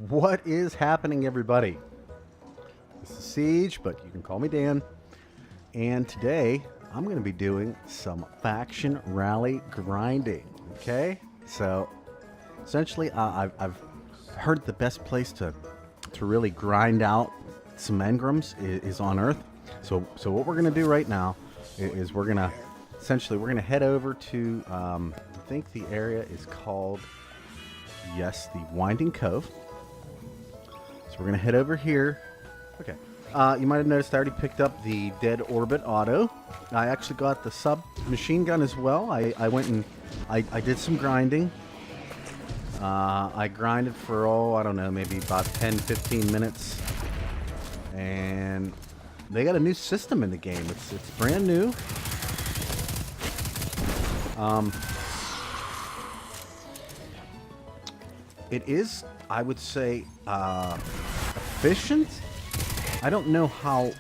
What is happening, everybody? This is Siege, but you can call me Dan. And today, I'm going to be doing some faction rally grinding. Okay? So, essentially, I've heard the best place to really grind out some engrams is on Earth. So what we're going to do right now is we're going to head over to, I think the area is called, yes, the Winding Cove. So we're going to head over here. Okay. You might have noticed I already picked up the Dead Orbit Auto. I actually got the submachine gun as well. I went and I did some grinding. I grinded for, I don't know, maybe about 10-15 minutes. And they got a new system in the game. It's brand new. It is, I would say, efficient. I don't know how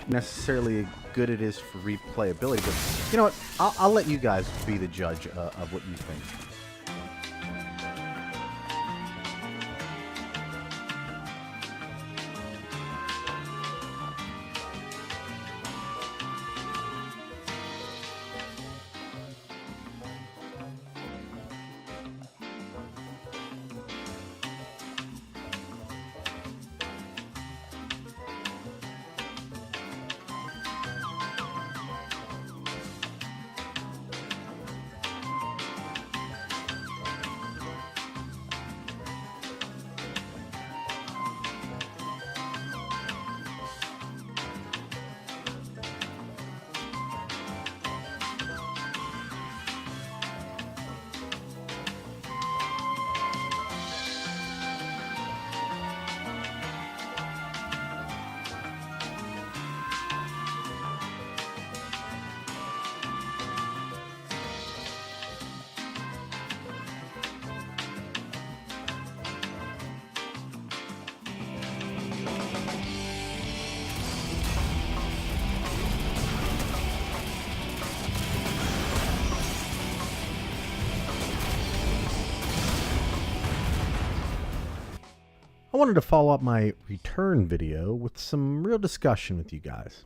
necessarily good it is for replayability, but you know what? I'll let you guys be the judge of what you think. I wanted to follow up my return video with some real discussion with you guys.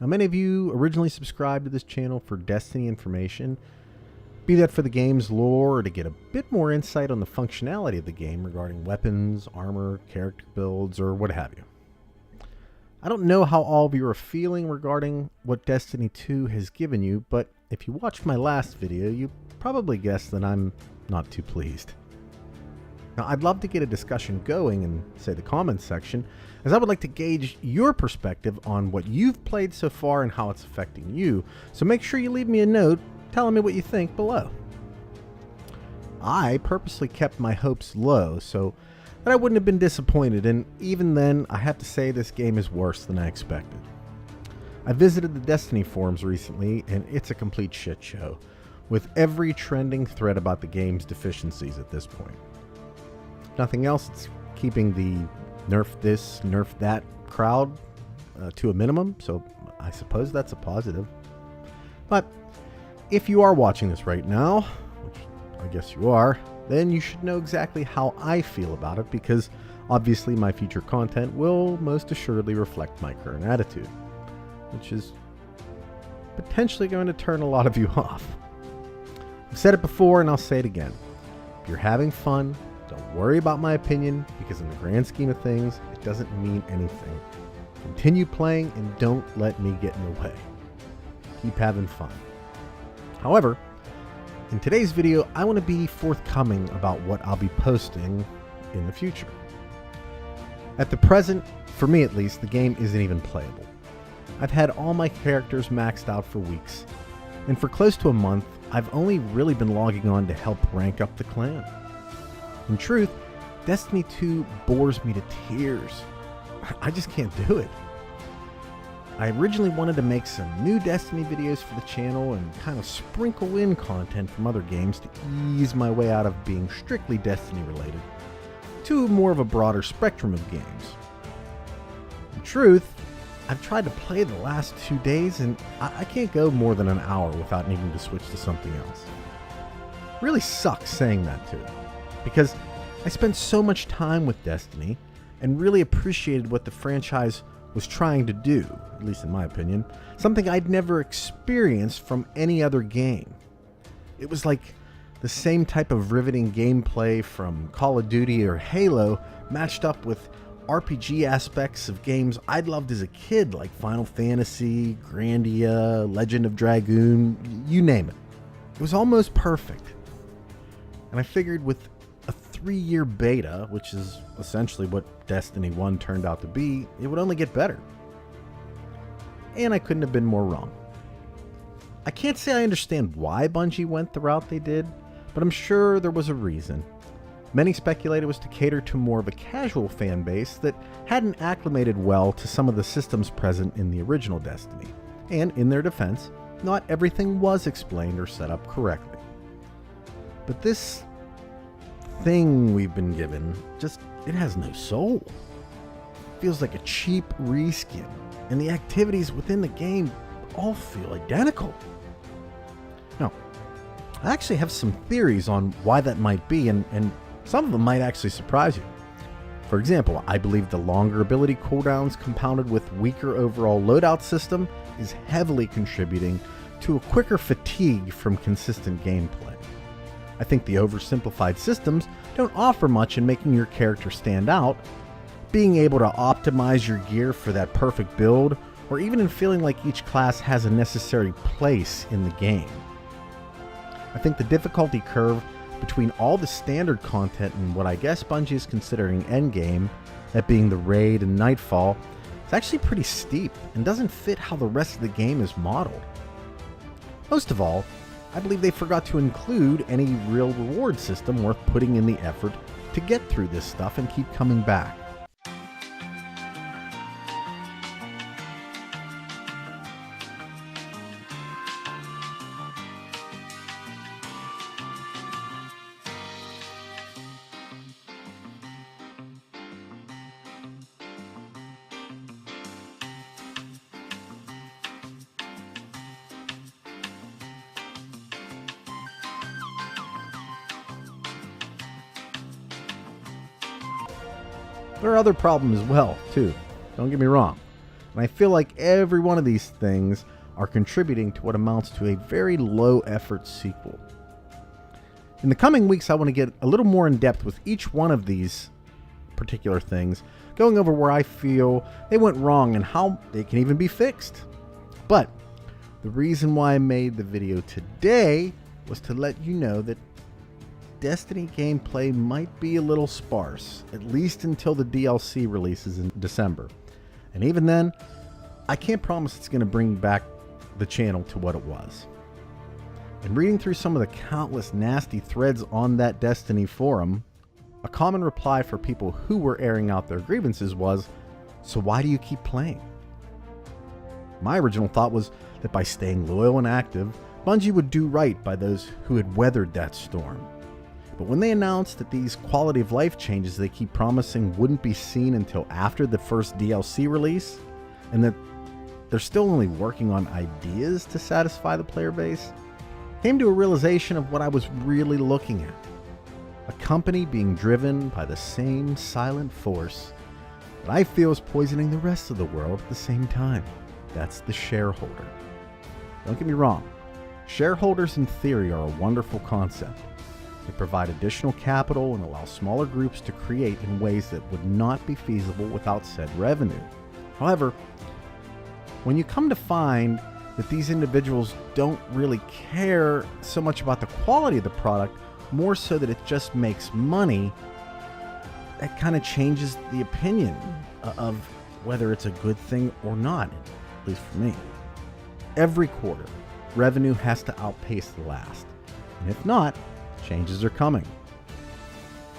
Now, many of you originally subscribed to this channel for Destiny information, be that for the game's lore or to get a bit more insight on the functionality of the game regarding weapons, armor, character builds, or what have you. I don't know how all of you are feeling regarding what Destiny 2 has given you, but if you watched my last video, you probably guessed that I'm not too pleased. Now, I'd love to get a discussion going in, say, the comments section, as I would like to gauge your perspective on what you've played so far and how it's affecting you, so make sure you leave me a note telling me what you think below. I purposely kept my hopes low so that I wouldn't have been disappointed, and even then, I have to say this game is worse than I expected. I visited the Destiny forums recently, and it's a complete shit show, with every trending thread about the game's deficiencies at this point. Nothing else, it's keeping the nerf this, nerf that crowd to a minimum, so I suppose that's a positive. But if you are watching this right now, which I guess you are, then you should know exactly how I feel about it, because obviously my future content will most assuredly reflect my current attitude, which is potentially going to turn a lot of you off. I've said it before and I'll say it again. If you're having fun, don't worry about my opinion, because in the grand scheme of things, it doesn't mean anything. Continue playing and don't let me get in the way. Keep having fun. However, in today's video, I want to be forthcoming about what I'll be posting in the future. At the present, for me at least, the game isn't even playable. I've had all my characters maxed out for weeks, and for close to a month, I've only really been logging on to help rank up the clan. In truth, Destiny 2 bores me to tears. I just can't do it. I originally wanted to make some new Destiny videos for the channel and kind of sprinkle in content from other games to ease my way out of being strictly Destiny related to more of a broader spectrum of games. In truth, I've tried to play the last 2 days and I can't go more than an hour without needing to switch to something else. It really sucks saying that too, because I spent so much time with Destiny and really appreciated what the franchise was trying to do, at least in my opinion, something I'd never experienced from any other game. It was like the same type of riveting gameplay from Call of Duty or Halo matched up with RPG aspects of games I'd loved as a kid, like Final Fantasy, Grandia, Legend of Dragoon, you name it. It was almost perfect. And I figured with a 3-year beta, which is essentially what Destiny 1 turned out to be, it would only get better. And I couldn't have been more wrong. I can't say I understand why Bungie went the route they did, but I'm sure there was a reason. Many speculate it was to cater to more of a casual fan base that hadn't acclimated well to some of the systems present in the original Destiny. And in their defense, not everything was explained or set up correctly. But this thing we've been given, it has no soul. It feels like a cheap reskin, and the activities within the game all feel identical. Now, I actually have some theories on why that might be, and some of them might actually surprise you. For example, I believe the longer ability cooldowns compounded with weaker overall loadout system is heavily contributing to a quicker fatigue from consistent gameplay. I think the oversimplified systems don't offer much in making your character stand out, being able to optimize your gear for that perfect build, or even in feeling like each class has a necessary place in the game. I think the difficulty curve between all the standard content and what I guess Bungie is considering endgame, that being the raid and Nightfall, is actually pretty steep and doesn't fit how the rest of the game is modeled. Most of all, I believe they forgot to include any real reward system worth putting in the effort to get through this stuff and keep coming back. There are other problems as well, too. Don't get me wrong. And I feel like every one of these things are contributing to what amounts to a very low-effort sequel. In the coming weeks, I want to get a little more in-depth with each one of these particular things, going over where I feel they went wrong and how they can even be fixed. But the reason why I made the video today was to let you know that Destiny gameplay might be a little sparse, at least until the DLC releases in December. And even then, I can't promise it's going to bring back the channel to what it was. And reading through some of the countless nasty threads on that Destiny forum, a common reply for people who were airing out their grievances was, "So why do you keep playing?" My original thought was that by staying loyal and active, Bungie would do right by those who had weathered that storm. But when they announced that these quality of life changes they keep promising wouldn't be seen until after the first DLC release, and that they're still only working on ideas to satisfy the player base, came to a realization of what I was really looking at. A company being driven by the same silent force that I feel is poisoning the rest of the world at the same time. That's the shareholder. Don't get me wrong, shareholders in theory are a wonderful concept. They provide additional capital and allow smaller groups to create in ways that would not be feasible without said revenue. However, when you come to find that these individuals don't really care so much about the quality of the product, more so that it just makes money, that kind of changes the opinion of whether it's a good thing or not, at least for me. Every quarter, revenue has to outpace the last, and if not, changes are coming.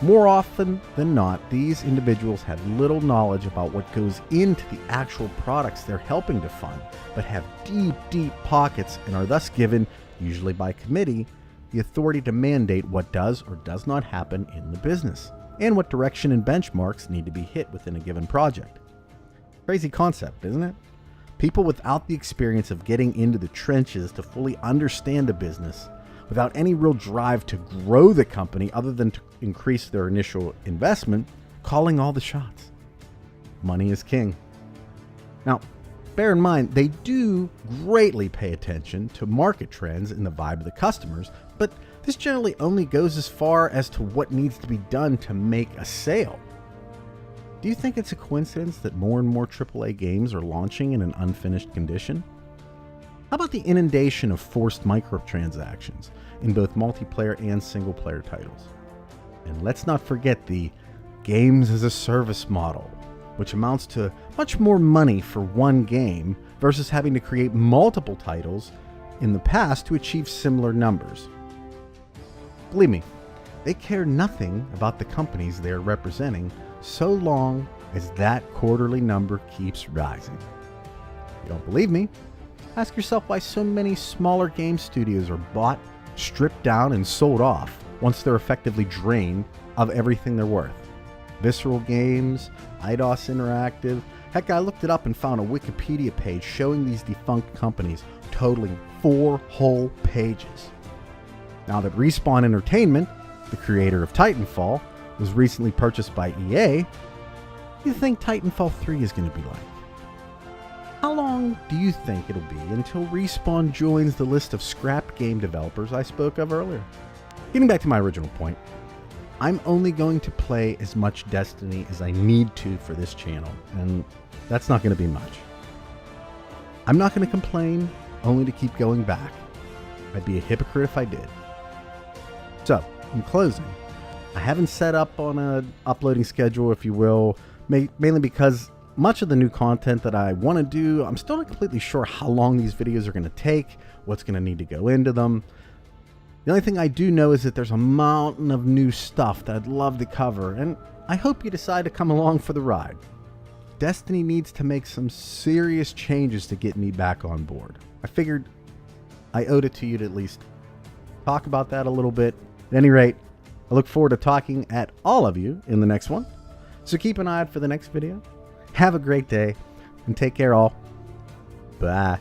More often than not, these individuals have little knowledge about what goes into the actual products they're helping to fund, but have deep, deep pockets and are thus given, usually by committee, the authority to mandate what does or does not happen in the business, and what direction and benchmarks need to be hit within a given project. Crazy concept, isn't it? People without the experience of getting into the trenches to fully understand a business without any real drive to grow the company other than to increase their initial investment, calling all the shots. Money is king. Now, bear in mind, they do greatly pay attention to market trends and the vibe of the customers, but this generally only goes as far as to what needs to be done to make a sale. Do you think it's a coincidence that more and more AAA games are launching in an unfinished condition? How about the inundation of forced microtransactions in both multiplayer and single-player titles? And let's not forget the games as a service model, which amounts to much more money for one game versus having to create multiple titles in the past to achieve similar numbers. Believe me, they care nothing about the companies they are representing so long as that quarterly number keeps rising. If you don't believe me, ask yourself why so many smaller game studios are bought, stripped down, and sold off once they're effectively drained of everything they're worth. Visceral Games, Eidos Interactive. Heck, I looked it up and found a Wikipedia page showing these defunct companies totaling 4 whole pages. Now that Respawn Entertainment, the creator of Titanfall, was recently purchased by EA, what do you think Titanfall 3 is going to be like? How long do you think it'll be until Respawn joins the list of scrapped game developers I spoke of earlier? Getting back to my original point, I'm only going to play as much Destiny as I need to for this channel, and that's not going to be much. I'm not going to complain, only to keep going back. I'd be a hypocrite if I did. So, in closing, I haven't set up on an uploading schedule, if you will, mainly because much of the new content that I want to do, I'm still not completely sure how long these videos are going to take, what's going to need to go into them. The only thing I do know is that there's a mountain of new stuff that I'd love to cover, and I hope you decide to come along for the ride. Destiny needs to make some serious changes to get me back on board. I figured I owed it to you to at least talk about that a little bit. At any rate, I look forward to talking at all of you in the next one. So keep an eye out for the next video. Have a great day and take care all. Bye.